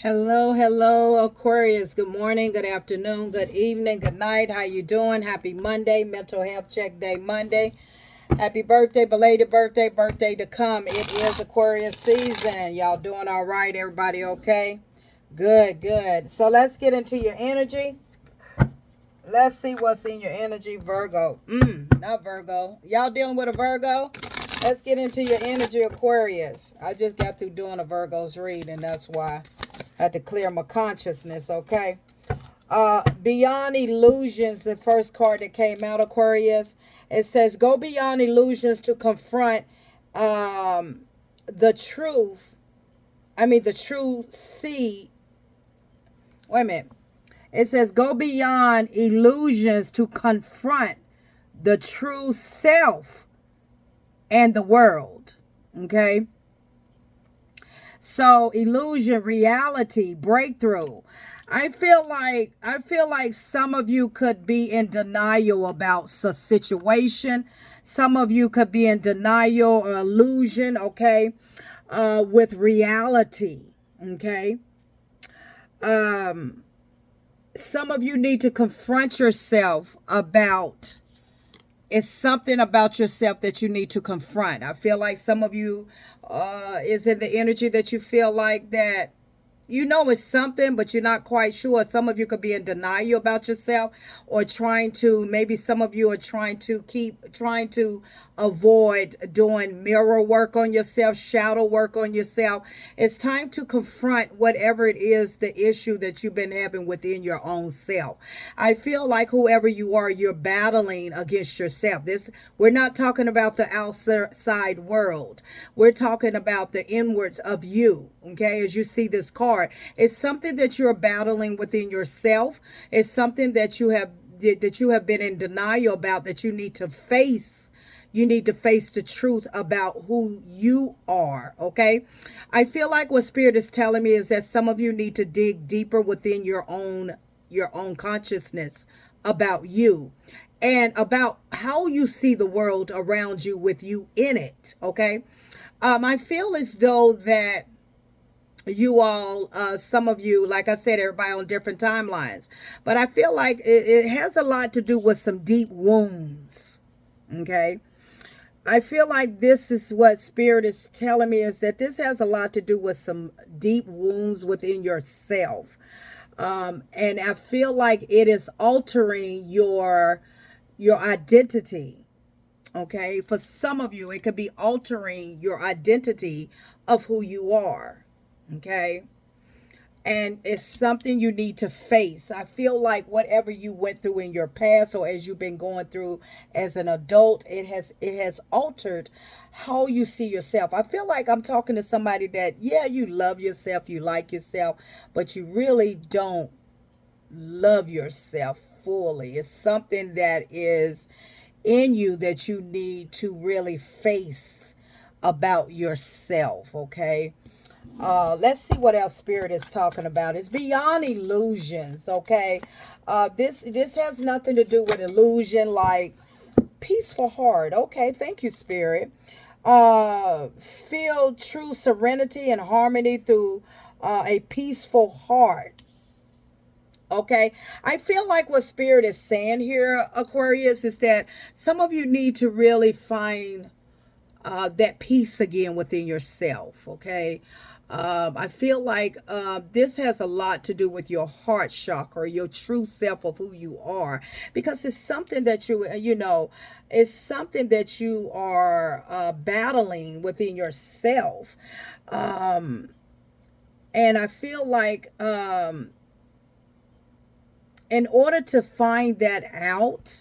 Hello, hello, Aquarius. Good morning, good afternoon, good evening, good night. How you doing? Happy Monday, Mental Health Check Day Monday. Happy birthday, belated birthday, birthday to come. It is Aquarius season. Y'all doing all right? Everybody okay? Good, good. So let's get into your energy. Let's see what's in your energy, Virgo. Not Virgo. Y'all dealing with a Virgo? Let's get into your energy, Aquarius. I just got through doing a Virgo's read, and that's why I had to clear my consciousness, okay? Beyond illusions, the first card that came out, Aquarius. It says, go beyond illusions to confront the truth. The true seed. Wait a minute. It says, go beyond illusions to confront the true self and the world. Okay? So, illusion, reality, breakthrough. I feel like some of you could be in denial about a situation. Some of you could be in denial or illusion, okay, with reality. Okay. Some of you need to confront yourself about it's something about yourself that you need to confront. I feel like some of you is in the energy that you feel like that you know it's something, but you're not quite sure. Some of you could be in denial about yourself, or maybe some of you are trying to avoid doing mirror work on yourself, shadow work on yourself. It's time to confront whatever it is, the issue that you've been having within your own self. I feel like whoever you are, you're battling against yourself. We're not talking about the outside world. We're talking about the inwards of you. Okay, as you see this card, it's something that you're battling within yourself. It's something that you have been in denial about, that you need to face. You need to face the truth about who you are. Okay, I feel like what Spirit is telling me is that some of you need to dig deeper within your own consciousness about you and about how you see the world around you with you in it. Okay, I feel as though that you all, some of you, like I said, everybody on different timelines, but I feel like it has a lot to do with some deep wounds. Okay, I feel like this is what Spirit is telling me, is that this has a lot to do with some deep wounds within yourself. And I feel like it is altering your identity. Okay, for some of you, it could be altering your identity of who you are. Okay, and it's something you need to face. I feel like whatever you went through in your past, or as you've been going through as an adult, it has altered how you see yourself. I feel like I'm talking to somebody that, yeah, you love yourself, you like yourself, but you really don't love yourself fully. It's something that is in you that you need to really face about yourself. Okay, let's see what else Spirit is talking about. It's beyond illusions. Okay, this has nothing to do with illusion, like peaceful heart. Okay, thank you, Spirit. Feel true serenity and harmony through a peaceful heart. Okay, I feel like what Spirit is saying here, Aquarius, is that some of you need to really find that peace again within yourself. Okay, I feel like this has a lot to do with your heart chakra, your true self of who you are, because it's something that it's something that you are battling within yourself. Um, and I feel like in order to find that out,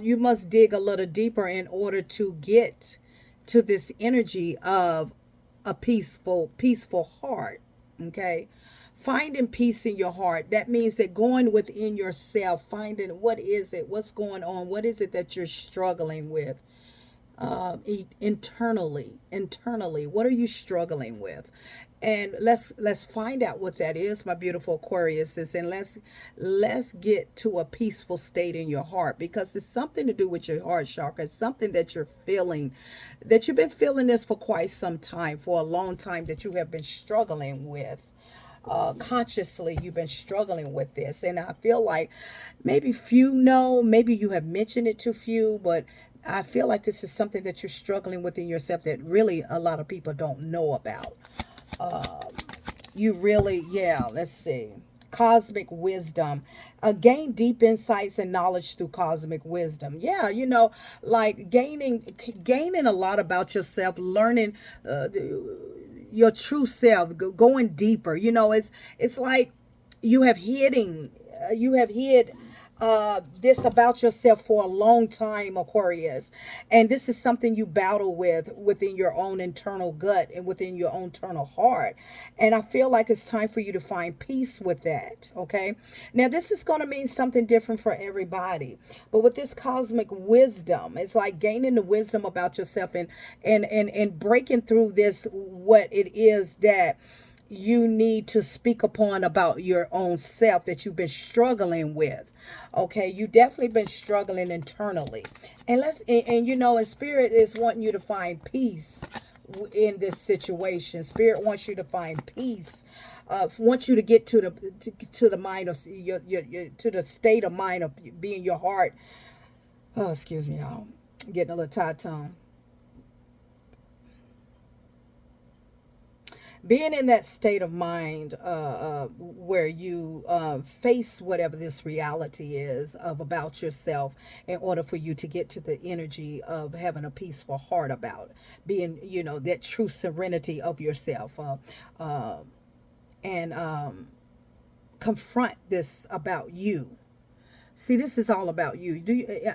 you must dig a little deeper in order to get to this energy of a peaceful heart. Okay, finding peace in your heart, that means that going within yourself, finding what's going on, what is it that you're struggling with. internally, what are you struggling with? And let's find out what that is, my beautiful Aquariuses, and let's get to a peaceful state in your heart, because it's something to do with your heart chakra. It's something that you're feeling, that you've been feeling this for quite some time, for a long time, that you have been struggling with. Consciously, you've been struggling with this, and I feel like maybe few know, maybe you have mentioned it to few, but I feel like this is something that you're struggling with in yourself that really a lot of people don't know about. You really, yeah, let's see. Cosmic wisdom. Gain deep insights and knowledge through cosmic wisdom. Yeah, like gaining a lot about yourself, learning your true self, going deeper. It's like you have hid this about yourself for a long time, Aquarius. And this is something you battle with within your own internal gut and within your own internal heart. And I feel like it's time for you to find peace with that. Okay. Now, this is going to mean something different for everybody. But with this cosmic wisdom, it's like gaining the wisdom about yourself and breaking through this, what it is that you need to speak upon about your own self that you've been struggling with. Okay, you definitely been struggling internally, and and spirit is wanting you to find peace in this situation. Spirit wants you to find peace. Wants you to get to the mind of your to the state of mind of being your heart. Oh, excuse me, y'all. I'm getting a little tight tongue. Being in that state of mind where you face whatever this reality is of about yourself, in order for you to get to the energy of having a peaceful heart about being, that true serenity of yourself, and confront this about you. See, this is all about you.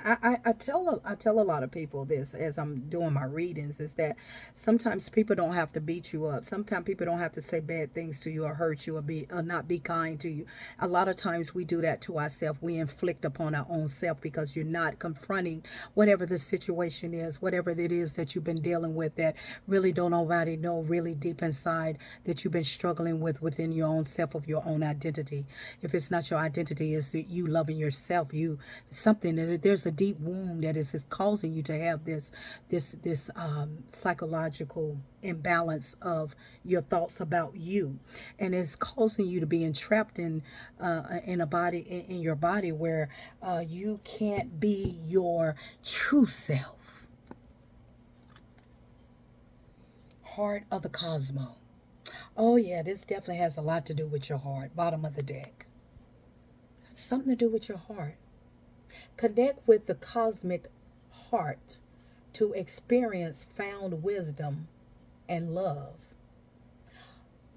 I tell a lot of people this as I'm doing my readings, is that sometimes people don't have to beat you up. Sometimes people don't have to say bad things to you or hurt you or not be kind to you. A lot of times we do that to ourselves. We inflict upon our own self because you're not confronting whatever the situation is, whatever it is that you've been dealing with that really don't nobody know really deep inside, that you've been struggling with within your own self, of your own identity. If it's not your identity, it's you loving yourself. Something, there's a deep wound that is causing you to have this psychological imbalance of your thoughts about you, and it's causing you to be entrapped in a body, in your body, where you can't be your true self. Heart of the cosmos. Oh yeah, this definitely has a lot to do with your heart. Bottom of the deck. Something to do with your heart. Connect with the cosmic heart to experience found wisdom and love.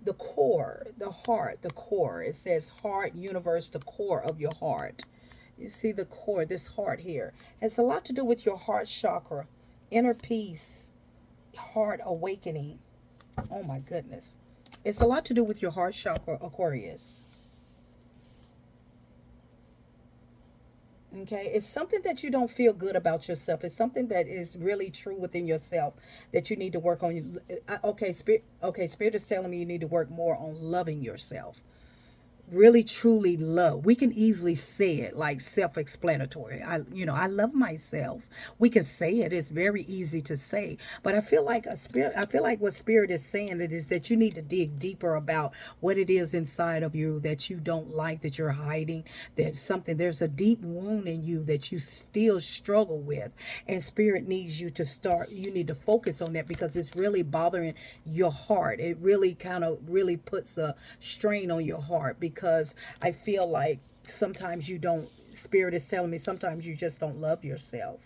The core, the heart, the core. It says heart, universe, the core of your heart. You see the core, this heart here, has a lot to do with your heart chakra, inner peace, heart awakening. Oh my goodness. It's a lot to do with your heart chakra, Aquarius. Okay, it's something that you don't feel good about yourself. It's something that is really true within yourself that you need to work on. Okay, spirit. Okay, spirit is telling me you need to work more on loving yourself. Really truly love. We can easily say it like self-explanatory. I love myself. We can say it. It's very easy to say. But I feel like what spirit is saying that is that you need to dig deeper about what it is inside of you that you don't like, that you're hiding, there's a deep wound in you that you still struggle with. And spirit needs you need to focus on that, because it's really bothering your heart. It really kind of really puts a strain on your heart, because I feel like sometimes you don't, spirit is telling me sometimes you just don't love yourself.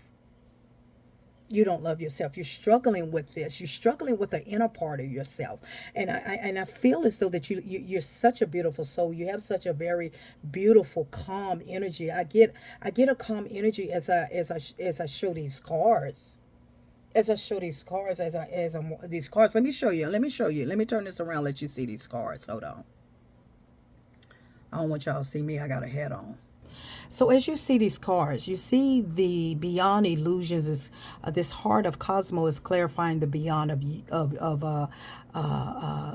You don't love yourself. You're struggling with this. You're struggling with the inner part of yourself. And I feel as though that you're such a beautiful soul. You have such a very beautiful, calm energy. I get a calm energy as I show these cards. As I show these cards, these cards. Let me show you. Let me show you. Let me turn this around. Let you see these cards. Hold on. I don't want y'all to see me. I got a hat on. So as you see these cards, you see the beyond illusions is this heart of Cosmo is clarifying the beyond of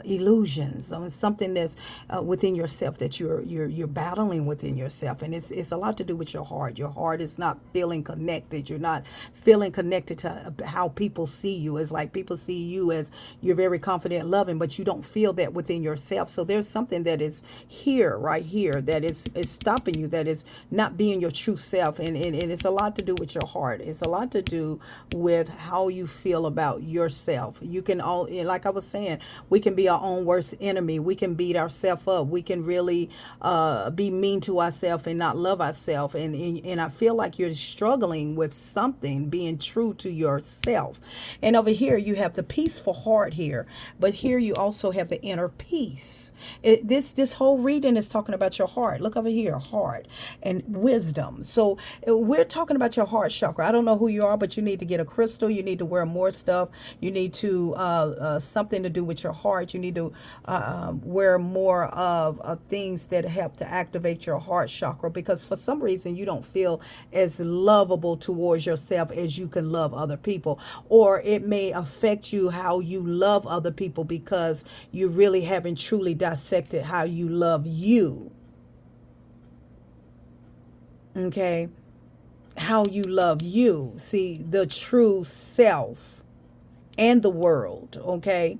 illusions. It's something that's within yourself that you're battling within yourself, and it's a lot to do with your heart. Your heart is not feeling connected. You're not feeling connected to how people see you. It's like people see you as you're very confident, loving, but you don't feel that within yourself. So there's something that is here, right here, that is stopping you, that is not being your true self. And it's a lot to do with your heart. It's a lot to do with how you feel about yourself. You can all, like I was saying, we can be our own worst enemy. We can beat ourselves up. We can really be mean to ourselves and not love ourselves. And I feel like you're struggling with something, being true to yourself. And over here, you have the peaceful heart here. But here you also have the inner peace. This whole reading is talking about your heart. Look over here, heart and wisdom. So we're talking about your heart chakra. I don't know who you are, but you need to get a crystal. You need to wear more stuff. You need to something to do with your heart. You need to wear more of things that help to activate your heart chakra, because for some reason you don't feel as lovable towards yourself as you can love other people, or it may affect you how you love other people because you really haven't truly dissected how you love you. Okay, how you love you. See, the true self and the world. Okay,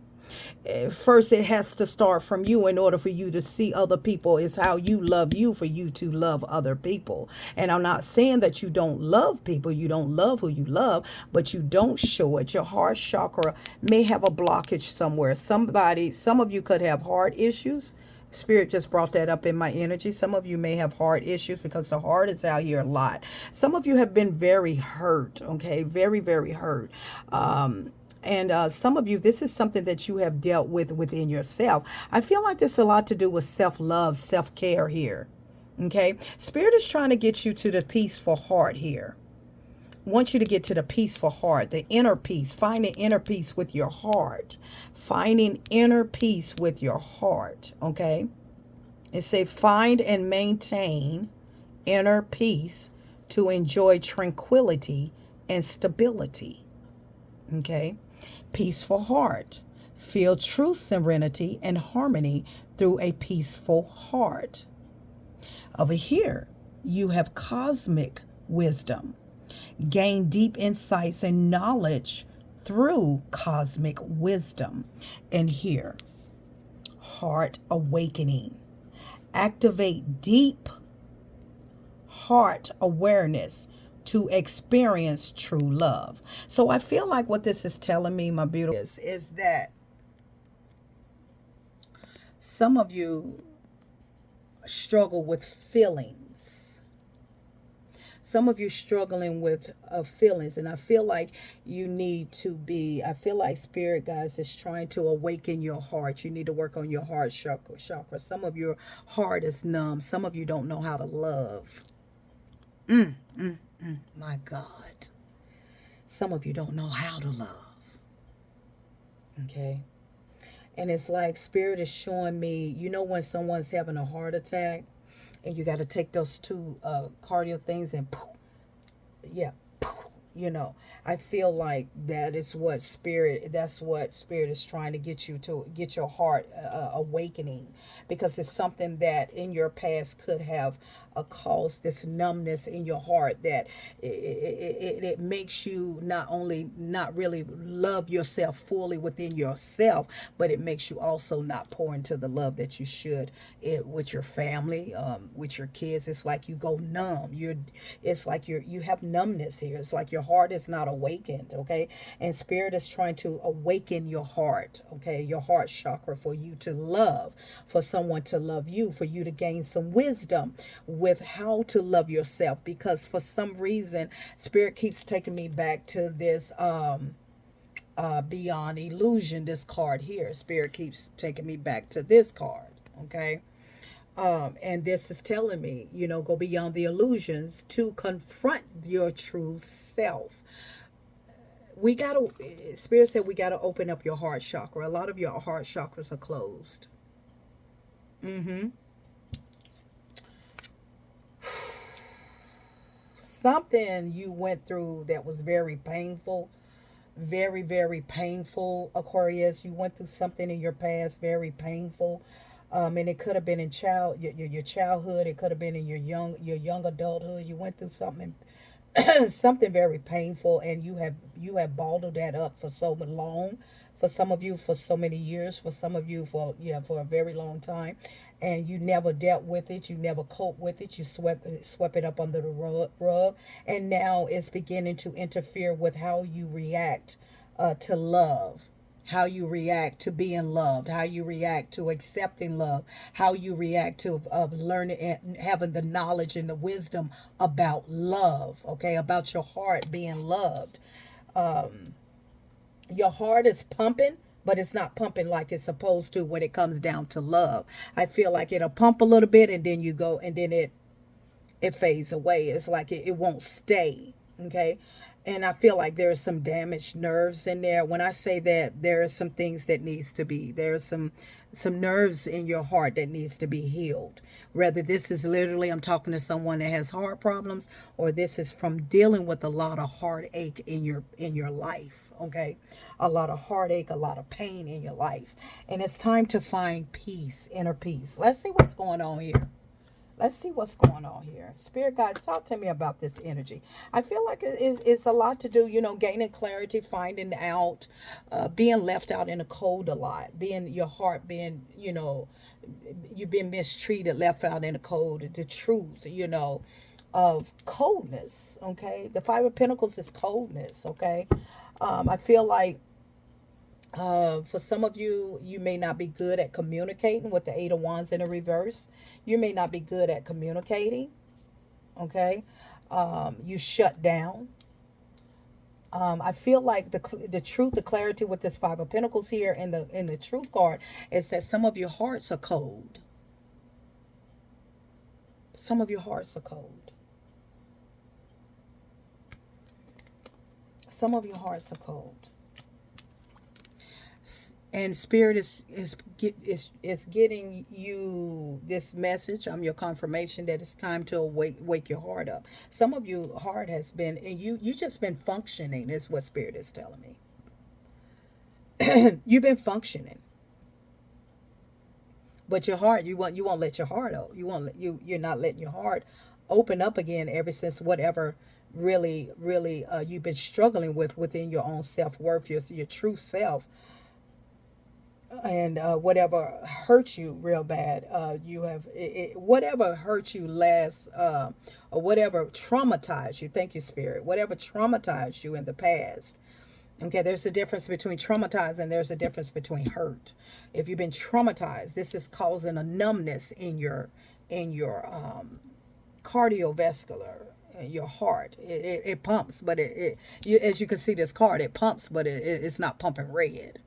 first it has to start from you in order for you to see other people. Is how you love you for you to love other people. And I'm not saying that you don't love people, you don't love who you love, but you don't show it. Your heart chakra may have a blockage somewhere. Some of you could have heart issues. Spirit just brought that up in my energy. Some of you may have heart issues because the heart is out here a lot. Some of you have been very hurt, okay? Very, very hurt. And some of you, this is something that you have dealt with within yourself. I feel like this a lot to do with self-love, self-care here. Okay? Spirit is trying to get you to the peaceful heart here. Want you to get to the peaceful heart, the inner peace, finding inner peace with your heart, finding inner peace with your heart. Okay. It says find and maintain inner peace to enjoy tranquility and stability. Okay. Peaceful heart. Feel true serenity and harmony through a peaceful heart. Over here, you have cosmic wisdom. Gain deep insights and knowledge through cosmic wisdom. And here, heart awakening. Activate deep heart awareness to experience true love. So I feel like what this is telling me, my beautiful, is that some of you struggle with feelings. Some of you struggling with feelings, and I feel like you need to be, I feel like Spirit, guys, is trying to awaken your heart. You need to work on your heart chakra. Some of your heart is numb. Some of you don't know how to love. My God. Some of you don't know how to love. Okay. And it's like Spirit is showing me, you know, when someone's having a heart attack and you got to take those two cardio things and poof, yeah, poof, you know, I feel like that's what Spirit is trying to get you to, get your heart awakening, because it's something that in your past could have caused this numbness in your heart that it makes you not only not really love yourself fully within yourself, but it makes you also not pour into the love that you should with your family, with your kids. It's like you go numb. It's like you have numbness here. It's like your heart is not awakened, okay? And Spirit is trying to awaken your heart, okay? Your heart chakra, for you to love, for someone to love you, for you to gain some wisdom with how to love yourself. Because for some reason, Spirit keeps taking me back to this beyond illusion, this card here. Spirit keeps taking me back to this card, okay? And this is telling me, you know, go beyond the illusions to confront your true self. Spirit said we gotta open up your heart chakra. A lot of your heart chakras are closed. something you went through that was very painful, very, very painful, Aquarius. You went through something in your past, very painful. And it could have been in your childhood. It could have been in your young adulthood. You went through something something very painful, and you have bottled that up for so long. For some of you, for so many years. For some of you, for a very long time, and you never dealt with it. You never coped with it. You swept it up under the rug, and now it's beginning to interfere with how you react to love, how you react to being loved, how you react to accepting love, how you react to of learning and having the knowledge and the wisdom about love, okay, about your heart being loved. Your heart is pumping, but it's not pumping like it's supposed to when it comes down to love. I feel like it'll pump a little bit, and then you go, and then it fades away. It's like it won't stay. Okay. And I feel like there's some damaged nerves in there. When I say that, there are some things that needs to be, there's some nerves in your heart that needs to be healed. Whether this is literally, I'm talking to someone that has heart problems, or this is from dealing with a lot of heartache in your life. Okay. A lot of heartache, a lot of pain in your life. And it's time to find peace, inner peace. Let's see what's going on here. Let's see what's going on here. Spirit guides, talk to me about this energy. I feel like it's a lot to do, gaining clarity, finding out, being left out in the cold a lot, being your heart being, you've been mistreated, left out in the cold, the truth, of coldness. Okay. The Five of Pentacles is coldness. Okay. I feel like for some of you, you may not be good at communicating with the Eight of Wands in the reverse. You may not be good at communicating. Okay. You shut down. I feel like the truth, the clarity with this Five of Pentacles here in the Truth card is that some of your hearts are cold. Some of your hearts are cold. Some of your hearts are cold. And Spirit is getting you this message. I'm your confirmation that it's time to wake your heart up. Some of you heart has been, and you just been functioning, is what Spirit is telling me. You've been functioning, but your heart, you won't let your heart out. You're not letting your heart open up again ever since whatever really you've been struggling within your own self-worth, your true self. And whatever hurt you real bad, whatever hurt you last, or whatever traumatized you, thank you, Spirit, whatever traumatized you in the past. Okay, there's a difference between traumatized and there's a difference between hurt. If you've been traumatized, this is causing a numbness in your cardiovascular, your heart. It pumps, but as you can see this card, it pumps, but it's not pumping red.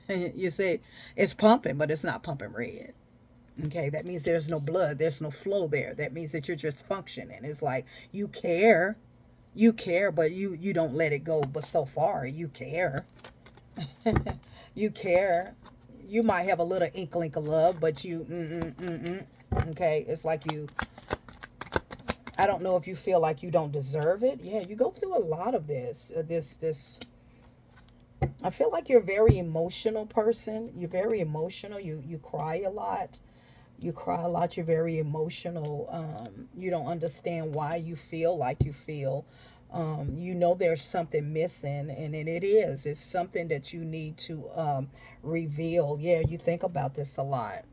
You see, it's pumping, but it's not pumping red. Okay, that means there's no blood, there's no flow there. That means that you're just functioning. It's like you care, but you don't let it go. But so far, you care. You care. You might have a little inkling of love, but okay, it's like I don't know if you feel like you don't deserve it. Yeah, you go through a lot of this. I feel like you're a very emotional person. You're very emotional. You cry a lot. You cry a lot. You're very emotional. You don't understand why you feel like you feel. There's something missing, and it is. It's something that you need to reveal. Yeah, you think about this a lot.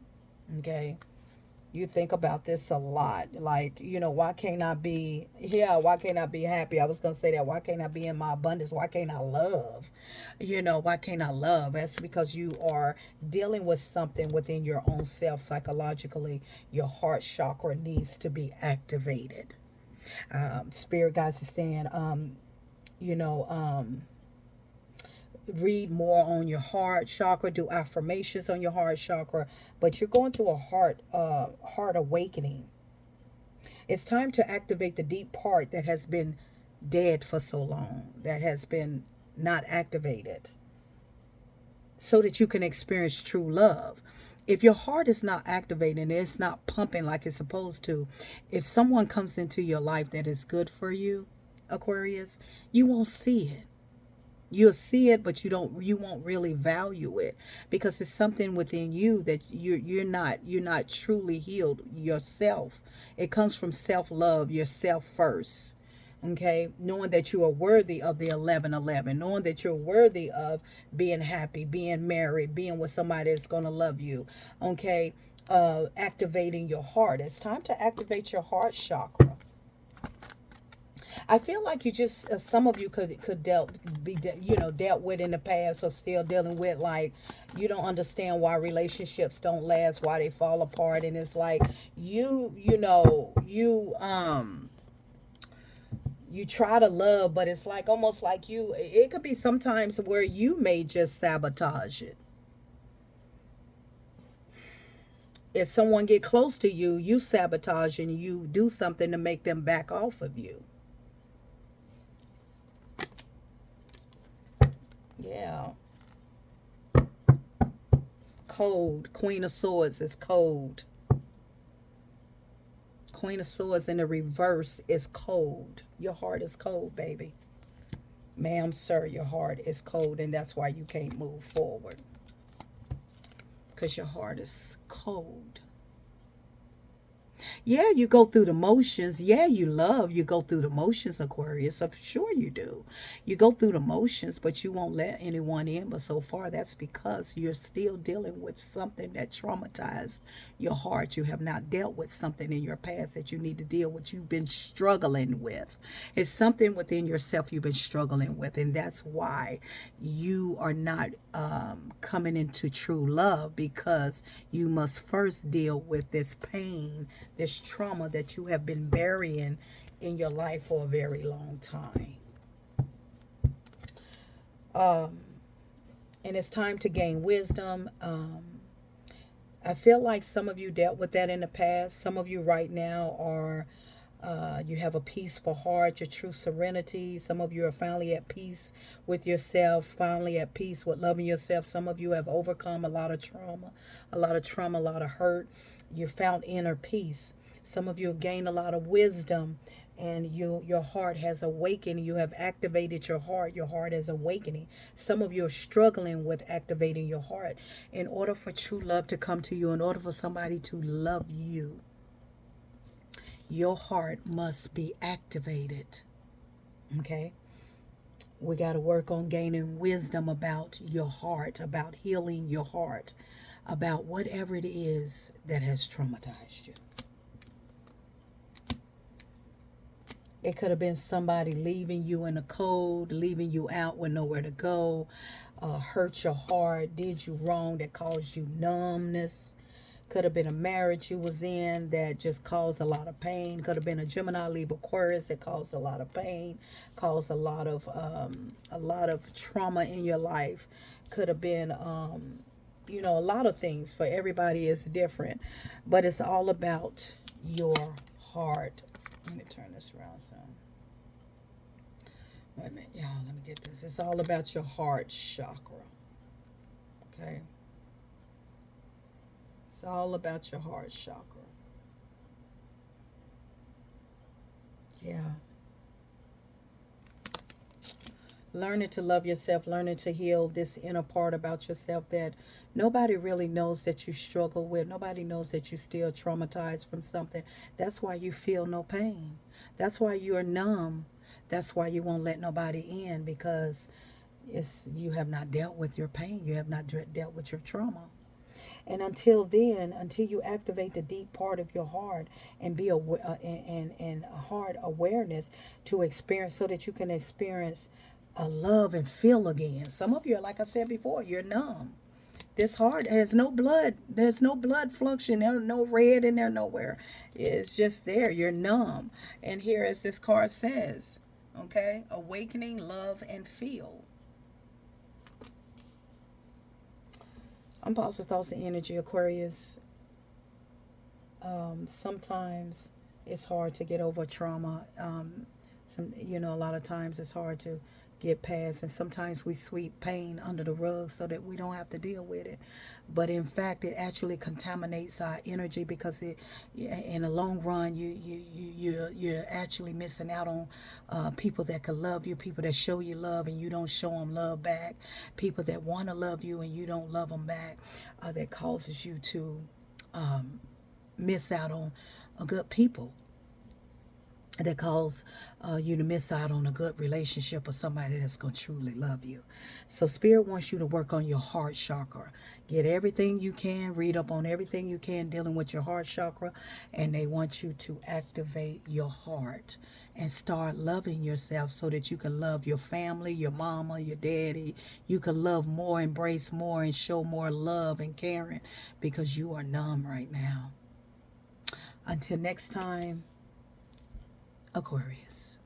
Okay. You think about this a lot. Like, why can't I be, why can't I be happy? I was going to say that. Why can't I be in my abundance? Why can't I love? Why can't I love? That's because you are dealing with something within your own self psychologically. Your heart chakra needs to be activated. Spirit guides is saying, read more on your heart chakra, do affirmations on your heart chakra, but you're going through a heart awakening. It's time to activate the deep part that has been dead for so long, that has been not activated, so that you can experience true love. If your heart is not activating, it's not pumping like it's supposed to, if someone comes into your life that is good for you, Aquarius, you won't see it. You'll see it, but you won't really value it, because it's something within you that you're not truly healed yourself. It comes from self-love, yourself first. Okay, knowing that you are worthy of the 1111, knowing that you're worthy of being happy, being married, being with somebody that's going to love you. Okay, activating your heart. It's time to activate your heart chakra. I feel like you just some of you could dealt with in the past, or still dealing with, like, you don't understand why relationships don't last, why they fall apart, and it's like you try to love, but it's like almost like it could be sometimes where you may just sabotage it. If someone get close to you, you sabotage and you do something to make them back off of you. Yeah. Cold. Queen of Swords is cold. Queen of Swords in the reverse is cold. Your heart is cold, baby. Ma'am, sir, your heart is cold, and that's why you can't move forward. Because your heart is cold. Yeah, you go through the motions. Yeah, you go through the motions, Aquarius. I'm sure you do. You go through the motions, but you won't let anyone in. But so far, that's because you're still dealing with something that traumatized your heart. You have not dealt with something in your past that you need to deal with. You've been struggling with. It's something within yourself you've been struggling with. And that's why you are not coming into true love, because you must first deal with this pain, this trauma that you have been burying in your life for a very long time. And it's time to gain wisdom. I feel like some of you dealt with that in the past. Some of you right now are, you have a peaceful heart, your true serenity. Some of you are finally at peace with yourself, finally at peace with loving yourself. Some of you have overcome a lot of trauma, a lot of hurt. You found inner peace. Some of you have gained a lot of wisdom, and your heart has awakened. You have activated your heart. Your heart is awakening. Some of you are struggling with activating your heart. In order for true love to come to you, in order for somebody to love you, your heart must be activated. Okay? We got to work on gaining wisdom about your heart, about healing your heart, about whatever it is that has traumatized you. It could have been somebody leaving you in the cold, leaving you out with nowhere to go, hurt your heart, did you wrong, that caused you numbness. Could have been a marriage you was in that just caused a lot of pain. Could have been a Gemini, Libra, Aquarius that caused a lot of pain, caused a lot of trauma in your life. Could have been a lot of things. For everybody is different, but it's all about your heart. Let me turn this around some. Wait a minute, y'all. Let me get this. It's all about your heart chakra. Okay. It's all about your heart chakra. Yeah. Learning to love yourself, learning to heal this inner part about yourself that nobody really knows that you struggle with. Nobody knows that you're still traumatized from something. That's why you feel no pain. That's why you're numb. That's why you won't let nobody in, because you have not dealt with your pain. You have not dealt with your trauma. And until then, until you activate the deep part of your heart and be and heart awareness to experience, so that you can experience a love and feel again. Some of you, like I said before, you're numb. This heart has no blood. There's no blood fluction. There's no red in there nowhere. It's just there. You're numb. And here, as this card says, okay, awakening, love, and feel. I'm positive thoughts and energy, Aquarius. Sometimes it's hard to get over trauma. A lot of times it's hard to get past. And sometimes we sweep pain under the rug so that we don't have to deal with it. But in fact, it actually contaminates our energy, because it, in the long run, you're actually missing out on people that can love you, people that show you love and you don't show them love back, people that want to love you and you don't love them back. That causes you to miss out on good people, that cause you to miss out on a good relationship or somebody that's going to truly love you. So Spirit wants you to work on your heart chakra. Get everything you can, read up on everything you can dealing with your heart chakra, and they want you to activate your heart and start loving yourself so that you can love your family, your mama, your daddy. You can love more, embrace more, and show more love and caring, because you are numb right now. Until next time, Aquarius.